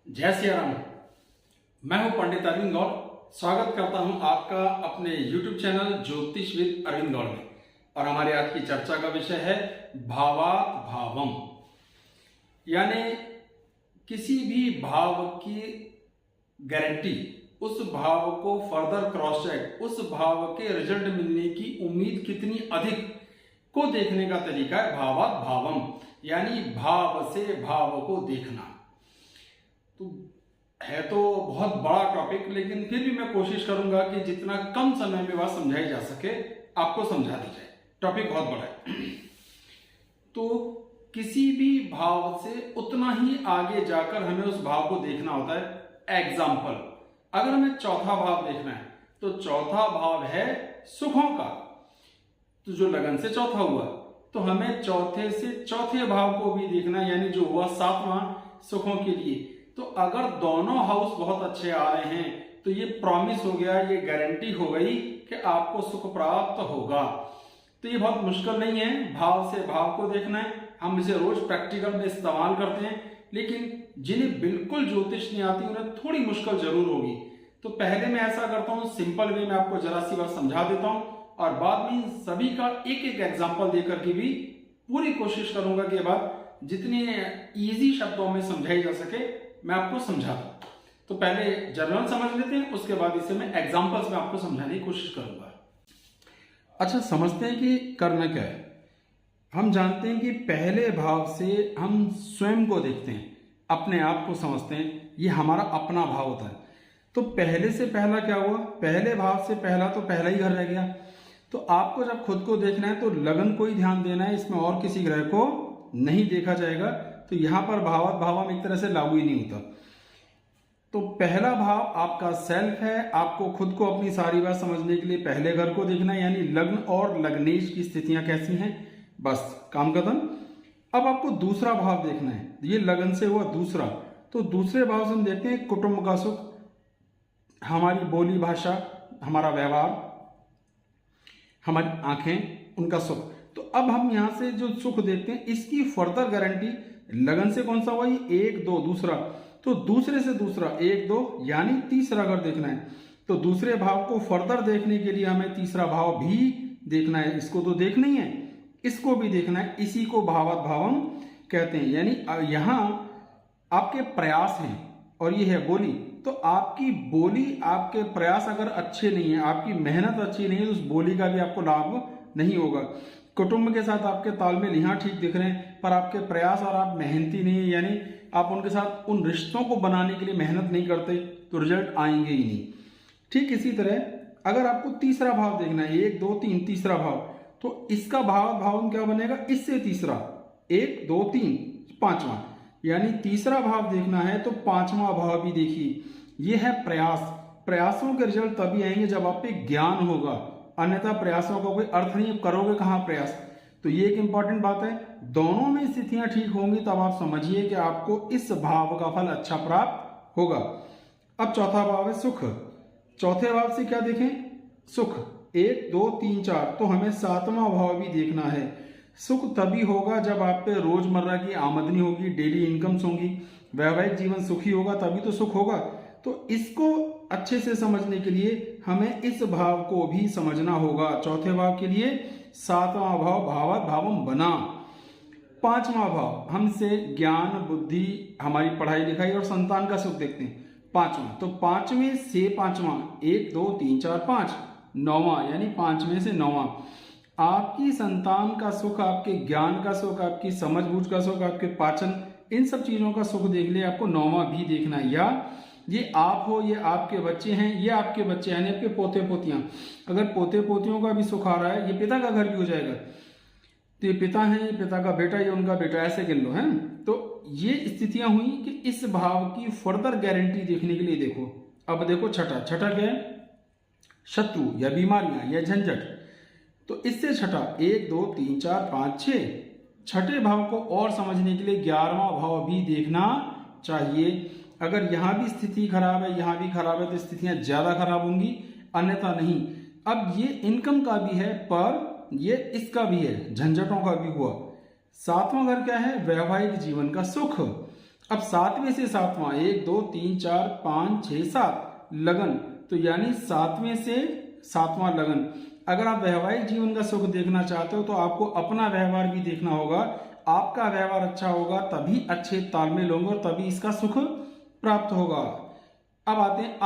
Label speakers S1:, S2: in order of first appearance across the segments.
S1: जय श्री राम। मैं हूं पंडित अरविंद गौड़। स्वागत करता हूं आपका अपने YouTube चैनल ज्योतिष विद अरविंद गौड़ में। और हमारे आज की चर्चा का विषय है भावात् भावम, यानी किसी भी भाव की गारंटी, उस भाव को फर्दर क्रॉस चेक, उस भाव के रिजल्ट मिलने की उम्मीद कितनी अधिक को देखने का तरीका है भावात् भावम, यानी भाव से भाव को देखना। तो है तो बहुत बड़ा टॉपिक, लेकिन फिर भी मैं कोशिश करूंगा कि जितना कम समय में बात समझाई जा सके आपको समझा दी जाए। टॉपिक बहुत बड़ा है। तो किसी भी भाव से उतना ही आगे जाकर हमें उस भाव को देखना होता है। एग्जाम्पल, अगर हमें चौथा भाव देखना है तो चौथा भाव है सुखों का। तो जो लगन से चौथा हुआ तो हमें चौथे से चौथे भाव को भी देखना है, यानी जो हुआ सातवां सुखों के लिए। तो अगर दोनों हाउस बहुत अच्छे आ रहे हैं तो ये प्रॉमिस हो गया, ये गारंटी हो गई कि आपको सुख प्राप्त होगा। तो ये बहुत मुश्किल नहीं है भाव से भाव को देखना है। हम इसे रोज प्रैक्टिकल में इस्तेमाल करते हैं, लेकिन जिन्हें बिल्कुल ज्योतिष नहीं आती उन्हें थोड़ी मुश्किल जरूर होगी। तो पहले मैं ऐसा करता हूं, सिंपल वे में आपको जरा सी बात समझा देता हूं और बाद में सभी का एक एक एग्जाम्पल देकर के भी पूरी कोशिश करूंगा कि बात जितनी इजी शब्दों में समझाई जा सके मैं आपको समझा दूं। तो पहले जनरल समझ लेते हैं, उसके बाद इसे मैं एग्जांपल्स में आपको समझाने की कोशिश करूंगा। अच्छा, समझते हैं कि करना क्या है। हम जानते हैं कि पहले भाव से हम स्वयं को देखते हैं, अपने आप को समझते हैं, ये हमारा अपना भाव होता है। तो पहले से पहला क्या हुआ, पहले भाव से पहला तो पहला ही घर रह गया। तो आपको जब खुद को देखना है तो लगन को ही ध्यान देना है, इसमें और किसी ग्रह को नहीं देखा जाएगा। तो यहां पर भावात् भावम एक तरह से लागू ही नहीं होता। तो पहला भाव आपका सेल्फ है। आपको खुद को अपनी सारी बात समझने के लिए पहले घर को देखना है, यानी लग्न और लग्नेश की स्थितियां कैसी हैं, बस काम खत्म। अब आपको दूसरा भाव देखना है, ये लगन से हुआ दूसरा। तो दूसरे भाव से हम देखते हैं कुटुंब का सुख, हमारी बोली भाषा, हमारा व्यवहार, हमारी आंखें, उनका सुख। तो अब हम यहां से जो सुख देखते हैं इसकी फर्दर गारंटी लगन से कौन सा हुआ, ये एक दो दूसरा। तो दूसरे से दूसरा एक दो यानी तीसरा घर देखना है। तो दूसरे भाव को फर्दर देखने के लिए हमें तीसरा भाव भी देखना है। इसको तो देखना ही है, इसको भी देखना है। इसी को भावात् भावम कहते हैं। यानी यहां आपके प्रयास हैं और ये है बोली। तो आपकी बोली, आपके प्रयास अगर अच्छे नहीं है, आपकी मेहनत अच्छी नहीं है, तो उस बोली का भी आपको लाभ नहीं होगा। कुटुंब के साथ आपके तालमेल यहाँ ठीक दिख रहे हैं, पर आपके प्रयास और आप मेहनती नहीं है, यानी आप उनके साथ उन रिश्तों को बनाने के लिए मेहनत नहीं करते, तो रिजल्ट आएंगे ही नहीं। ठीक इसी तरह अगर आपको तीसरा भाव देखना है, एक दो तीन तीसरा भाव, तो इसका भाव क्या बनेगा, इससे तीसरा, एक दो तीन पांचवा, यानी तीसरा भाव देखना है तो पांचवा भाव भी देखिए। यह है प्रयास। प्रयासों के रिजल्ट तभी आएंगे जब आप पे ज्ञान होगा, अन्यथा प्रयासों का कोई अर्थ नहीं, करोगे कहां प्रयास। तो ये एक इंपॉर्टेंट बात है। दोनों में स्थितियां ठीक होंगी तब आप समझिए कि आपको इस भाव का फल अच्छा प्राप्त होगा। अब चौथा भाव है सुख। चौथे भाव से क्या देखें, सुख, एक दो तीन चार। तो हमें सातवां भाव भी देखना है। सुख तभी होगा जब आप पे रोजमर्रा की आमदनी होगी, डेली इनकम्स होंगी, वैवाहिक जीवन सुखी होगा, तभी तो सुख होगा। तो इसको अच्छे से समझने के लिए हमें इस भाव को भी समझना होगा। चौथे भाव के लिए सातवां भाव भावात् भावम बना। पांचवा भाव हमसे ज्ञान, बुद्धि, हमारी पढ़ाई लिखाई और संतान का सुख देखते हैं। पांचवा, तो पांचवें से पांचवा, एक दो तीन चार पांच, नौवां, यानी पांचवें से नौवां आपकी संतान का सुख, आपके ज्ञान का सुख, आपकी समझ बूझ का सुख, आपके पाचन, इन सब चीजों का सुख देख ले आपको नौवां भी देखना है। या ये आप हो, ये आपके बच्चे हैं, ये आपके बच्चे हैं, आपके पोते पोतियां। अगर पोते पोतियों का भी सुख आ रहा है, ये पिता का घर भी हो जाएगा। तो ये पिता है, ये पिता का बेटा, ये उनका बेटा, ऐसे गिन लो है। तो ये स्थितियां हुई कि इस भाव की फर्दर गारंटी देखने के लिए देखो। अब देखो छठा, छठा क्या है, शत्रु या बीमारियां या झंझट। तो इससे छठा, एक दो तीन चार पांच छह, छठे भाव को और समझने के लिए 11वां भाव भी देखना चाहिए। अगर यहां भी स्थिति खराब है, यहां भी खराब है, तो स्थितियां ज्यादा खराब होंगी, अन्यथा नहीं। अब ये इनकम का भी है, पर ये इसका भी है, झंझटों का भी हुआ। सातवां घर क्या है, वैवाहिक जीवन का सुख। अब सातवें से सातवां, 1 2 3 4 5 6 7 लगन, तो यानी सातवें से सातवां लगन। अगर आप वैवाहिक जीवन का सुख देखना चाहते हो तो आपको अपना व्यवहार भी देखना होगा। आपका व्यवहार अच्छा होगा तभी अच्छे तालमेल होंगे और तभी इसका सुख प्राप्त होगा। अब आते हैं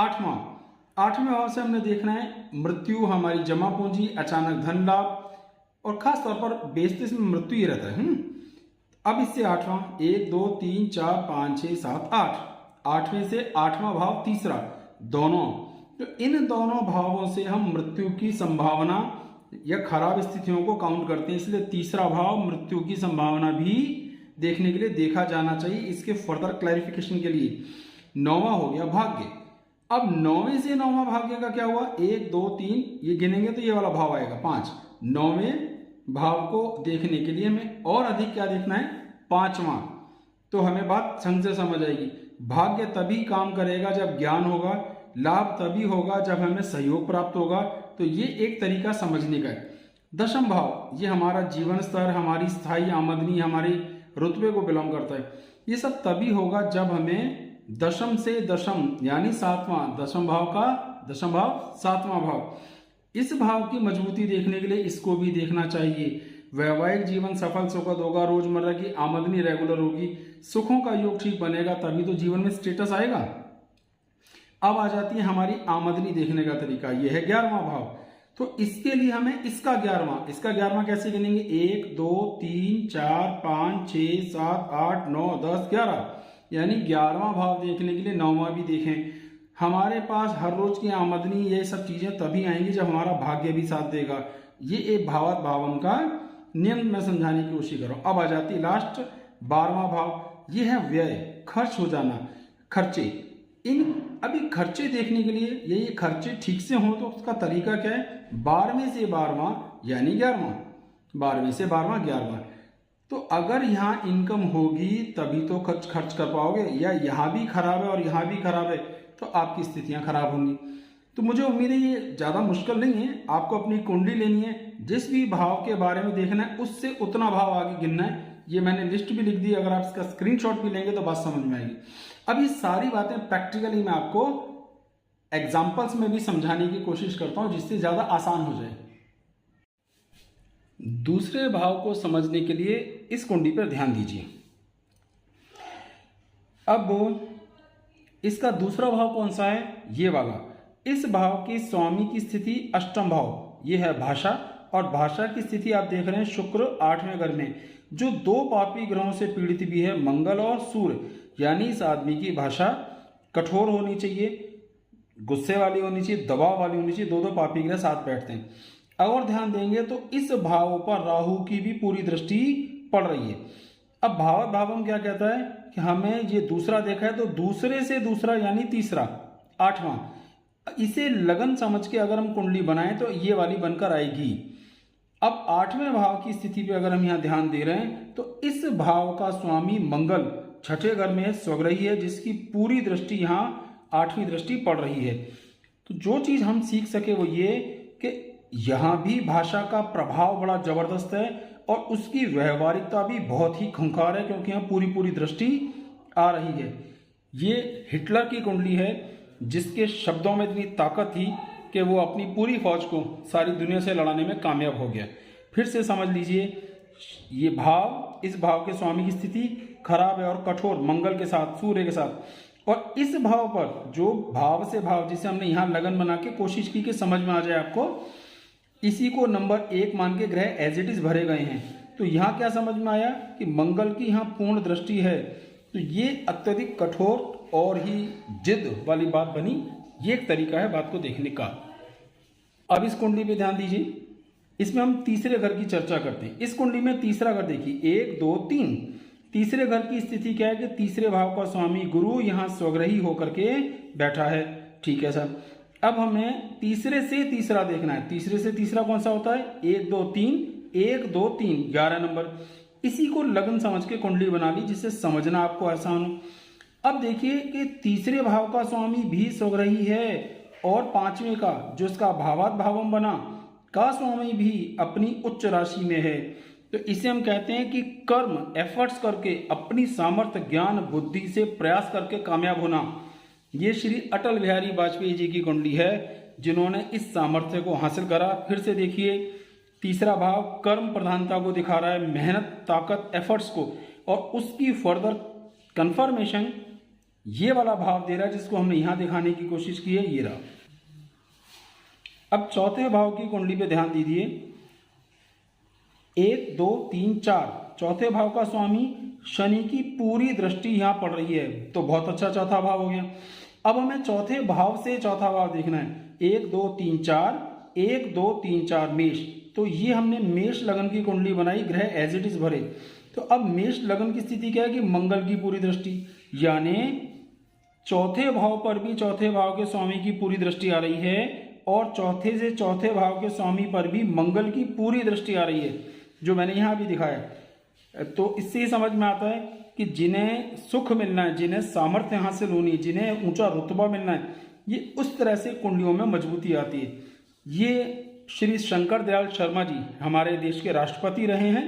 S1: आठवें भाव से हमने देखना है मृत्यु, हमारी जमा पूंजी, अचानक धन लाभ, और खास तौर पर बेचते इसमें मृत्यु ही रहता है। अब इससे आठवां, 1 2 3 4 5 6 7 8, आठवें से आठवां भाव तीसरा, दोनों। तो इन दोनों भावों से हम मृत्यु की संभावना या खराब स्थितियों को काउंट करते हैं, इसलिए तीसरा भाव मृत्यु की संभावना भी देखने के लिए देखा जाना चाहिए। इसके फर्दर क्लैरिफिकेशन के लिए नौवां हो गया भाग्य। अब नौवें से नौवां भाग्य का क्या हुआ, 1 2 3 ये गिनेंगे तो ये वाला भाव आएगा 5। नौवें भाव को देखने के लिए हमें और अधिक क्या देखना है, पांचवा। तो हमें बात संग से समझ आएगी। भाग्य तभी काम करेगा जब ज्ञान होगा, लाभ तभी होगा जब हमें सहयोग प्राप्त होगा। तो ये एक तरीका समझने का है। दशम भाव ये हमारा जीवन स्तर, हमारी स्थायी आमदनी, हमारे रुतबे को बिलोंग करता है। ये सब तभी होगा जब हमें दशम से दशम यानी सातवां, दशम भाव सातवां भाव, इस भाव की मजबूती देखने के लिए इसको भी देखना चाहिए। वैवाहिक जीवन सफल सुखद होगा, रोजमर्रा की आमदनी रेगुलर होगी, सुखों का योग ठीक बनेगा, तभी तो जीवन में स्टेटस आएगा। अब आ जाती है हमारी आमदनी देखने का तरीका, यह है 11वां भाव। तो इसके लिए हमें इसका 11वां कैसे गिनेंगे, 1 2 3 4 5 6 7 8 9 10 11, यानी 11वां भाव देखने के लिए 9वां भी देखें। हमारे पास हर रोज की आमदनी, ये सब चीजें तभी आएंगी जब हमारा भाग्य भी साथ देगा। ये एक भावात भावम का नियम मैं समझाने की कोशिश कर रहा हूं। अब आ जाती लास्ट 12वां भाव, ये है व्यय, खर्च हो जाना, खर्चे। अभी खर्चे देखने के लिए ये खर्चे ठीक से हों तो उसका तरीका क्या है, 12वें से 12वां यानी 11वां, 12वें से 12वां 11वां। तो अगर यहाँ इनकम होगी तभी तो खर्च कर पाओगे, या यहाँ भी खराब है और यहाँ भी खराब है तो आपकी स्थितियां खराब होंगी। तो मुझे उम्मीद है ये ज़्यादा मुश्किल नहीं है। आपको अपनी कुंडली लेनी है, जिस भी भाव के बारे में देखना है उससे उतना भाव आगे गिनना है। ये मैंने लिस्ट भी लिख दी, अगर आप इसका स्क्रीनशॉट भी लेंगे तो बात समझ में आएगी। अब ये सारी बातें प्रैक्टिकली मैं आपको एग्जाम्पल्स में भी समझाने की कोशिश करता हूँ जिससे ज़्यादा आसान हो जाए। दूसरे भाव को समझने के लिए इस कुंडली पर ध्यान दीजिए। अब इसका दूसरा भाव कौन सा है, ये वाला। इस भाव की स्वामी की स्थिति अष्टम भाव, ये है भाषा, और भाषा की स्थिति आप देख रहे हैं शुक्र 8वें घर में, जो 2 पापी ग्रहों से पीड़ित भी है, मंगल और सूर्य। यानी इस आदमी की भाषा कठोर होनी चाहिए, गुस्से वाली होनी चाहिए, दबाव वाली होनी चाहिए। 2 पापी ग्रह साथ बैठते हैं। और ध्यान देंगे तो इस भाव पर राहु की भी पूरी दृष्टि पड़ रही है। अब भाव भावम क्या कहता है कि हमें ये दूसरा देखा है तो दूसरे से दूसरा यानी तीसरा, 8वां, इसे लगन समझ के अगर हम कुंडली बनाएं तो ये वाली बनकर आएगी। अब 8वें भाव की स्थिति पे अगर हम यहाँ ध्यान दे रहे हैं तो इस भाव का स्वामी मंगल 6ठे घर में स्वग्रही है, जिसकी पूरी दृष्टि यहाँ 8वीं दृष्टि पड़ रही है। तो जो चीज हम सीख सके वो ये कि यहाँ भी भाषा का प्रभाव बड़ा जबरदस्त है और उसकी व्यवहारिकता भी बहुत ही खूंखार है, क्योंकि यहाँ पूरी दृष्टि आ रही है। ये हिटलर की कुंडली है जिसके शब्दों में इतनी ताकत थी कि वो अपनी पूरी फौज को सारी दुनिया से लड़ाने में कामयाब हो गया। फिर से समझ लीजिए, ये भाव, इस भाव के स्वामी की स्थिति खराब है और कठोर, मंगल के साथ, सूर्य के साथ। और इस भाव पर जो भाव से भाव, जिसे हमने यहाँ लगन बना के कोशिश की कि समझ में आ जाए आपको, इसी को नंबर 1 मान के ग्रह एज इट इज भरे गए हैं। तो यहाँ क्या समझ में आया कि मंगल की यहाँ पूर्ण दृष्टि है, तो ये अत्यधिक कठोर और ही जिद वाली बात बनी। ये एक तरीका है बात को देखने का। अब इस कुंडली पे ध्यान दीजिए, इसमें हम तीसरे घर की चर्चा करते हैं। इस कुंडली में तीसरा घर देखिए, 1 2 3। तीसरे घर की स्थिति क्या है कि तीसरे भाव का स्वामी गुरु यहाँ स्वग्रही होकर के बैठा है। ठीक है सर। अब हमें तीसरे से तीसरा देखना है। तीसरे से तीसरा कौन सा होता है, 1 2 3, 1 2 3, 11 नंबर। इसी को लगन समझ के कुंडली बना ली जिससे समझना आपको आसान हो। अब देखिए कि तीसरे भाव का स्वामी भी स्वग्रही है और 5वें का, जो इसका भावात भावम बना, का स्वामी भी अपनी उच्च राशि में है। तो इसे हम कहते हैं कि कर्म, एफर्ट्स करके, अपनी सामर्थ्य, ज्ञान, बुद्धि से प्रयास करके कामयाब होना। ये श्री अटल बिहारी वाजपेयी जी की कुंडली है जिन्होंने इस सामर्थ्य को हासिल करा। फिर से देखिए, तीसरा भाव कर्म प्रधानता को दिखा रहा है, मेहनत, ताकत, एफर्ट्स को, और उसकी फर्दर कंफर्मेशन ये वाला भाव दे रहा है जिसको हमने यहां दिखाने की कोशिश की है, ये रहा। अब चौथे भाव की कुंडली पे ध्यान दीजिए, 1 2 3 4, चौथे भाव का स्वामी शनि की पूरी दृष्टि यहां पड़ रही है, तो बहुत अच्छा चौथा भाव हो गया। अब हमें चौथे भाव से चौथा भाव देखना है, 1 2 3 4, 1 2 3 4 मेष, तो ये हमने मेष लगन की कुंडली बनाई, ग्रह एज इट इज भरे। तो अब मेष लगन की स्थिति क्या है कि मंगल की पूरी दृष्टि, यानी चौथे भाव पर भी चौथे भाव के स्वामी की पूरी दृष्टि आ रही है, और चौथे से चौथे भाव के स्वामी पर भी मंगल की पूरी दृष्टि आ रही है, जो मैंने यहां भी दिखाया। तो इससे ही समझ में आता है कि जिन्हें सुख मिलना है, जिन्हें सामर्थ्य हासिल होनी है, जिन्हें ऊंचा रुतबा मिलना है, ये उस तरह से कुंडलियों में मजबूती आती है। ये श्री शंकर दयाल शर्मा जी हमारे देश के राष्ट्रपति रहे हैं,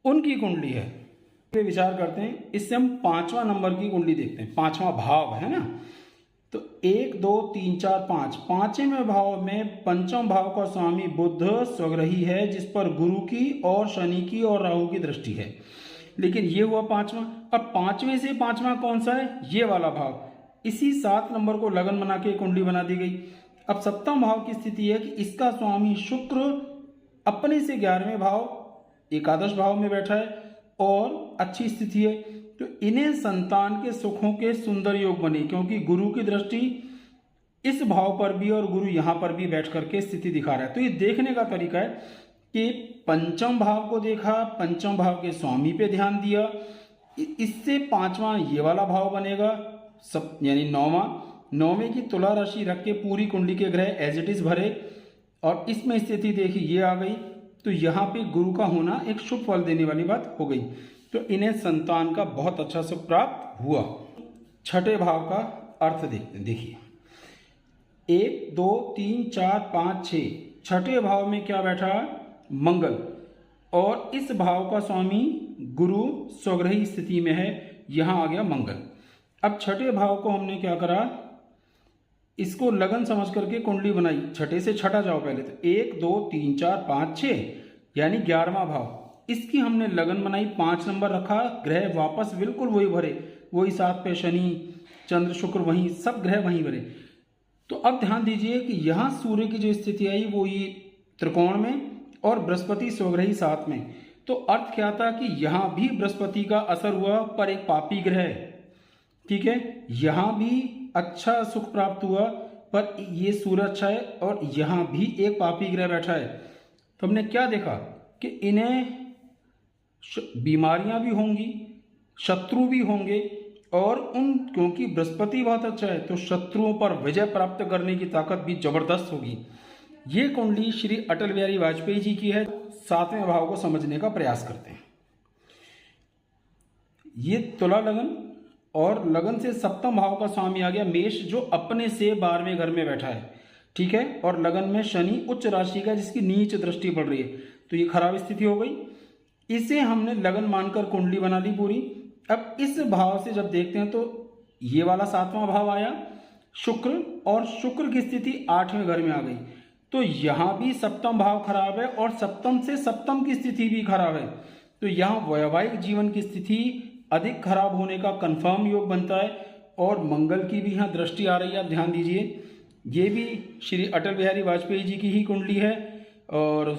S1: उनकी कुंडली है। पे विचार करते हैं, इससे हम 5वां नंबर की कुंडली देखते हैं, 5वां भाव है ना। तो 1 2 3 4 5, 5वें भाव में पंचम भाव का स्वामी बुध स्वग्रही है, जिस पर गुरु की और शनि की और राहु की दृष्टि है। लेकिन ये हुआ 5वां। अब 5वें से 5वां कौन सा है? ये वाला भाव। इसी 7 नंबर को लगन बना के कुंडली बना दी गई। अब 7वां भाव की स्थिति है कि इसका स्वामी शुक्र अपने से 11वें भाव एकादश भाव में बैठा है और अच्छी स्थिति है। तो इन्हें संतान के सुखों के सुंदर योग बने, क्योंकि गुरु की दृष्टि इस भाव पर भी और गुरु यहां पर भी बैठ करके स्थिति दिखा रहा है। तो ये देखने का तरीका है कि पंचम भाव को देखा, पंचम भाव के स्वामी पे ध्यान दिया, इससे 5वां ये वाला भाव बनेगा, सब यानी 9वें की तुला राशि रख के पूरी कुंडली के ग्रह एज इट इज भरे, और इसमें स्थिति देखी ये आ गई। तो यहाँ पे गुरु का होना एक शुभ फल देने वाली बात हो गई। तो इन्हें संतान का बहुत अच्छा सुख प्राप्त हुआ। छठे भाव का अर्थ देखते हैं, देखिए 1 2 3 4 5 6, छठे भाव में क्या बैठा? मंगल, और इस भाव का स्वामी गुरु स्वग्रही स्थिति में है, यहां आ गया मंगल। अब छठे भाव को हमने क्या करा, इसको लगन समझ करके कुंडली बनाई। छठे से छठा जाओ पहले, तो 1 2 3 4 5 6 यानी 11वां भाव, इसकी हमने लगन बनाई, 5 नंबर रखा, ग्रह वापस बिल्कुल वही भरे, वही 7 पे शनि चंद्र शुक्र, वहीं सब ग्रह वहीं भरे। तो अब ध्यान दीजिए कि यहाँ सूर्य की जो स्थिति आई वो ये त्रिकोण में, और बृहस्पति स्वग्रही 7 में। तो अर्थ क्या था कि यहाँ भी बृहस्पति का असर हुआ, पर एक पापी ग्रह, ठीक है, यहाँ भी अच्छा सुख प्राप्त हुआ, पर ये सूर्य अच्छा है, और यहाँ भी एक पापी ग्रह बैठा है। तो हमने क्या देखा कि इन्हें बीमारियां भी होंगी, शत्रु भी होंगे, और क्योंकि बृहस्पति बहुत अच्छा है तो शत्रुओं पर विजय प्राप्त करने की ताकत भी जबरदस्त होगी। ये कुंडली श्री अटल बिहारी वाजपेयी जी की है। 7वें भाव को समझने का प्रयास करते हैं। ये तुला लगन, और लगन से 7वां भाव का स्वामी आ गया मेष, जो अपने से 12वें घर में बैठा है, ठीक है, और लगन में शनि उच्च राशि का जिसकी नीच दृष्टि पड़ रही है, तो ये खराब स्थिति हो गई। इसे हमने लगन मानकर कुंडली बना ली पूरी। अब इस भाव से जब देखते हैं तो ये वाला 7वां भाव आया शुक्र, और शुक्र की स्थिति 8वें घर में आ गई। तो यहां भी 7वां भाव खराब है, और 7म से 7म की स्थिति भी खराब है। तो यहाँ वैवाहिक जीवन की स्थिति अधिक खराब होने का कंफर्म योग बनता है, और मंगल की भी यहाँ दृष्टि आ रही है। आप ध्यान दीजिए, ये भी श्री अटल बिहारी वाजपेयी जी की ही कुंडली है, और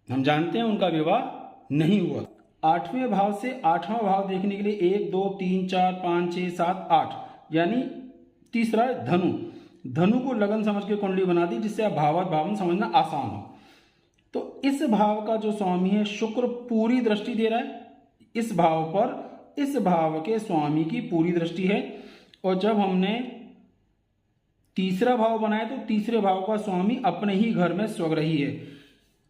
S1: हम जानते हैं उनका विवाह नहीं हुआ। 8वें भाव से 8वां भाव देखने के लिए 1 2 3 4 5 6 7 8, यानी तीसरा धनु, धनु को लगन समझ के कुंडली बना दी, जिससे आप भावात भावन समझना आसान हो। तो इस भाव का जो स्वामी है शुक्र पूरी दृष्टि दे रहा है इस भाव पर, इस भाव के स्वामी की पूरी दृष्टि है। और जब हमने तीसरा भाव बनाया तो तीसरे भाव का स्वामी अपने ही घर में स्वग्रही है।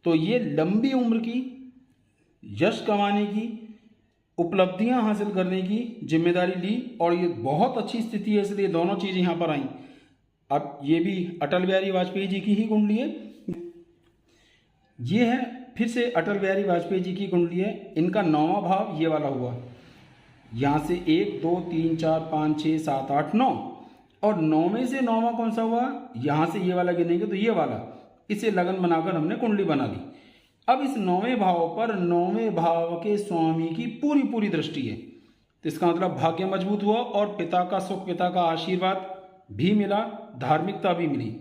S1: तो ये लंबी उम्र की, यश कमाने की, उपलब्धियां हासिल करने की जिम्मेदारी ली, और ये बहुत अच्छी स्थिति है, इसलिए दोनों चीजें यहां पर आई। अब ये भी अटल बिहारी वाजपेयी जी की ही कुंडली है। ये है फिर से अटल बिहारी वाजपेयी जी की कुंडली है। इनका 9वां भाव ये वाला हुआ, यहाँ से 1 2 3 4 5 6 7 8 9, और 9 में से 9वां कौन सा हुआ, यहाँ से ये वाला गिनेंगे तो ये वाला। इसे लगन बनाकर हमने कुंडली बना ली। अब इस 9वें भाव पर 9वें भाव के स्वामी की पूरी पूरी दृष्टि है, तो इसका मतलब भाग्य मजबूत हुआ और पिता का सुख, पिता का आशीर्वाद भी मिला, धार्मिकता भी मिली।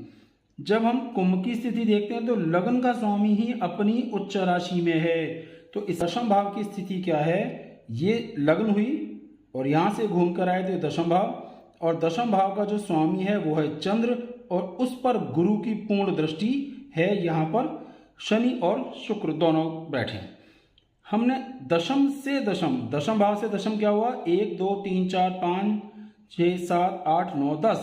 S1: जब हम कुंभ की स्थिति देखते हैं तो लगन का स्वामी ही अपनी उच्च राशि में है, तो इस दशम भाव की स्थिति क्या है, ये लगन हुई और यहाँ से घूम कर आए थे दशम भाव, और दशम भाव का जो स्वामी है वो है चंद्र, और उस पर गुरु की पूर्ण दृष्टि है। यहाँ पर शनि और शुक्र दोनों बैठे। हमने दशम से दशम भाव से दशम क्या हुआ, 1 2 3 4 5 6 7 8 9 10,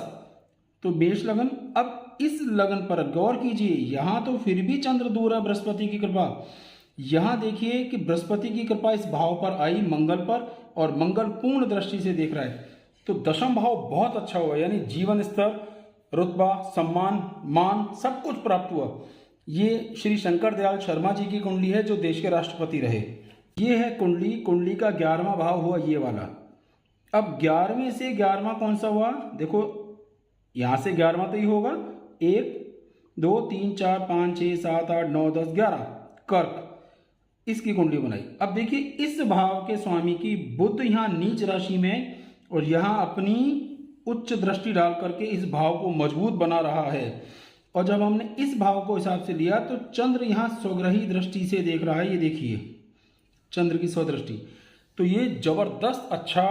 S1: तो मेष लगन। अब इस लगन पर गौर कीजिए, यहाँ तो फिर भी चंद्र दूर है, बृहस्पति की कृपा। यहाँ देखिए कि बृहस्पति की कृपा इस भाव पर आई मंगल पर, और मंगल पूर्ण दृष्टि से देख रहा है, तो दशम भाव बहुत अच्छा हुआ, यानी जीवन स्तर, रुतबा, सम्मान, मान सब कुछ प्राप्त हुआ। ये श्री शंकर दयाल शर्मा जी की कुंडली है जो देश के राष्ट्रपति रहे। ये है कुंडली, कुंडली का 11वां भाव हुआ ये वाला। अब 11वें से 11वां कौन सा हुआ, देखो यहाँ से 11वां तो ही होगा, 1 2 3 4 5 6 7 8 9 10 11, कर्क, इसकी कुंडली बनाई। अब देखिए इस भाव के स्वामी की बुध यहाँ नीच राशि में, और यहाँ अपनी उच्च दृष्टि डाल करके इस भाव को मजबूत बना रहा है। और जब हमने इस भाव को हिसाब से लिया तो चंद्र यहाँ स्वग्रही दृष्टि से देख रहा है, ये देखिए चंद्र की स्वदृष्टि, तो ये जबरदस्त अच्छा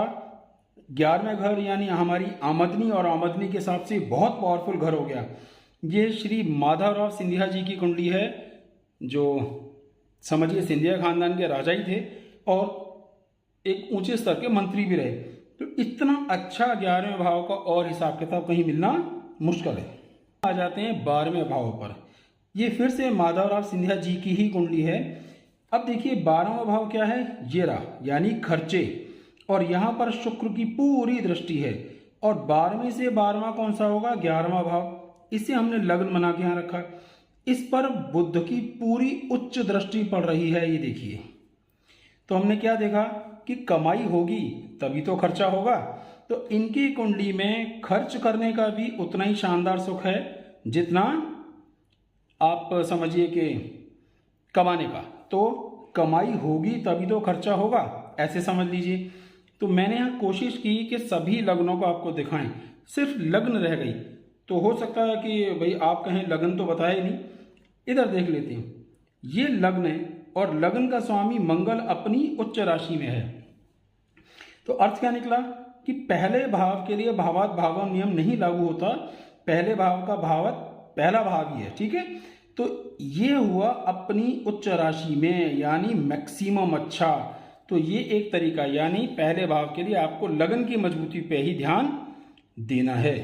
S1: 11वें घर यानी हमारी आमदनी और आमदनी के हिसाब से बहुत पावरफुल घर हो गया। ये श्री माधवराव सिंधिया जी की कुंडली है, जो समझिए सिंधिया खानदान के राजा ही थे और एक ऊंचे स्तर के मंत्री भी रहे। तो इतना अच्छा 11वें भाव का और हिसाब किताब कहीं मिलना मुश्किल है। आ जाते हैं 12वें भाव पर। ये फिर से माधवराव सिंधिया जी की ही कुंडली है। अब देखिए 12वां भाव क्या है, ये रहा, यानी खर्चे, और यहाँ पर शुक्र की पूरी दृष्टि है। और 12वें से 12वां कौन सा होगा, 11वां भाव। इसे हमने लग्न बना के यहाँ रखा। इस पर बुध की पूरी उच्च दृष्टि पड़ रही है, ये देखिए। तो हमने क्या देखा कि कमाई होगी तभी तो खर्चा होगा, तो इनकी कुंडली में खर्च करने का भी उतना ही शानदार सुख है जितना आप समझिए कि कमाने का। तो कमाई होगी तभी तो खर्चा होगा, ऐसे समझ लीजिए। तो मैंने यहाँ कोशिश की कि सभी लग्नों को आपको दिखाएं, सिर्फ लग्न रह गई तो हो सकता है कि भाई आप कहें लगन तो बताया ही नहीं। इधर देख लेते हैं, ये लग्न है और लग्न का स्वामी मंगल अपनी उच्च राशि में है। तो अर्थ क्या निकला कि पहले भाव के लिए भावात भावम नियम नहीं लागू होता, पहले भाव का भावत पहला भाव ही है, ठीक है। तो ये हुआ अपनी उच्च राशि में, यानी मैक्सिमम अच्छा। तो ये एक तरीका, यानी पहले भाव के लिए आपको लगन की मजबूती पे ही ध्यान देना है।